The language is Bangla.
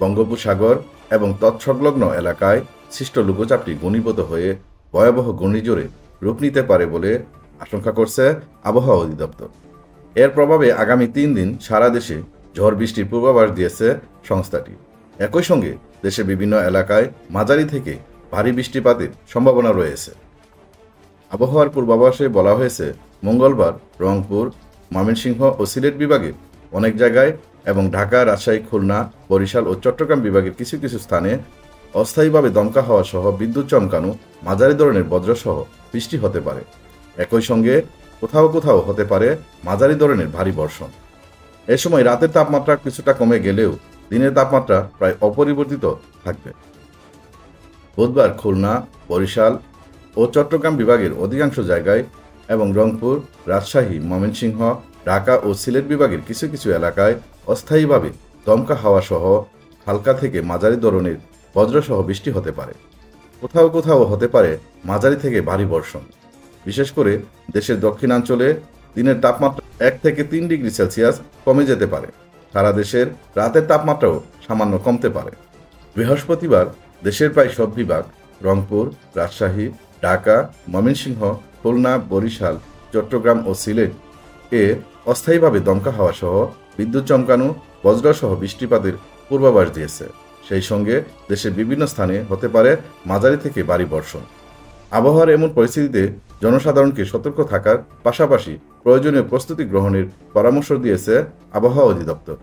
বঙ্গোপসাগর এবং তৎসংলগ্ন এলাকায় সৃষ্ট লঘুচাপটি ঘনীভূত হয়ে ভয়াবহ ঘূর্ণিঝড়ে রূপ নিতে পারে বলে আশঙ্কা করছে আবহাওয়া অধিদপ্তর। এর প্রভাবে আগামী 3 দিন সারা দেশে ঝড় বৃষ্টির পূর্বাভাস দিয়েছে সংস্থাটি। একই সঙ্গে দেশের বিভিন্ন এলাকায় মাঝারি থেকে ভারী বৃষ্টিপাতের সম্ভাবনা রয়েছে। আবহাওয়ার পূর্বাভাসে বলা হয়েছে, মঙ্গলবার রংপুর, ময়মনসিংহ ও সিলেট বিভাগের অনেক জায়গায় এবং ঢাকা, রাজশাহী, খুলনা, বরিশাল ও চট্টগ্রাম বিভাগের কিছু কিছু স্থানে অস্থায়ীভাবে দমকা হাওয়া সহ বিদ্যুৎ চমকানো, মাঝারি ধরনের বজ্রসহ বৃষ্টি হতে পারে। একই সঙ্গে কোথাও কোথাও হতে পারে মাঝারি ধরনের ভারী বর্ষণ। এ সময় রাতের তাপমাত্রা কিছুটা কমে গেলেও দিনের তাপমাত্রা প্রায় অপরিবর্তিত থাকবে। বুধবার খুলনা, বরিশাল ও চট্টগ্রাম বিভাগের অধিকাংশ জায়গায় এবং রংপুর, রাজশাহী, ময়মনসিংহ, ঢাকা ও সিলেট বিভাগের কিছু কিছু এলাকায় অস্থায়ীভাবে দমকা হাওয়া সহ হালকা থেকে মাঝারি ধরনের বজ্রসহ বৃষ্টি হতে পারে। কোথাও কোথাও হতে পারে মাঝারি থেকে ভারী বর্ষণ। বিশেষ করে দেশের দক্ষিণাঞ্চলে দিনের তাপমাত্রা 1 থেকে 3 ডিগ্রি সেলসিয়াস কমে যেতে পারে। সারা দেশের রাতের তাপমাত্রাও সামান্য কমতে পারে। বৃহস্পতিবার দেশের প্রায় সব বিভাগ, রংপুর, রাজশাহী, ঢাকা, ময়মনসিংহ, খুলনা, বরিশাল, চট্টগ্রাম ও সিলেট এ অস্থায়ীভাবে দমকা হাওয়া সহ বিদ্যুৎ চমকানো, বজ্রসহ বৃষ্টিপাতের পূর্বাভাস দিয়েছে। সেই সঙ্গে দেশের বিভিন্ন স্থানে হতে পারে মাঝারি থেকে ভারী বর্ষণ। আবহাওয়ার এমন পরিস্থিতিতে জনসাধারণকে সতর্ক থাকার পাশাপাশি প্রয়োজনীয় প্রস্তুতি গ্রহণের পরামর্শ দিয়েছে আবহাওয়া অধিদপ্তর।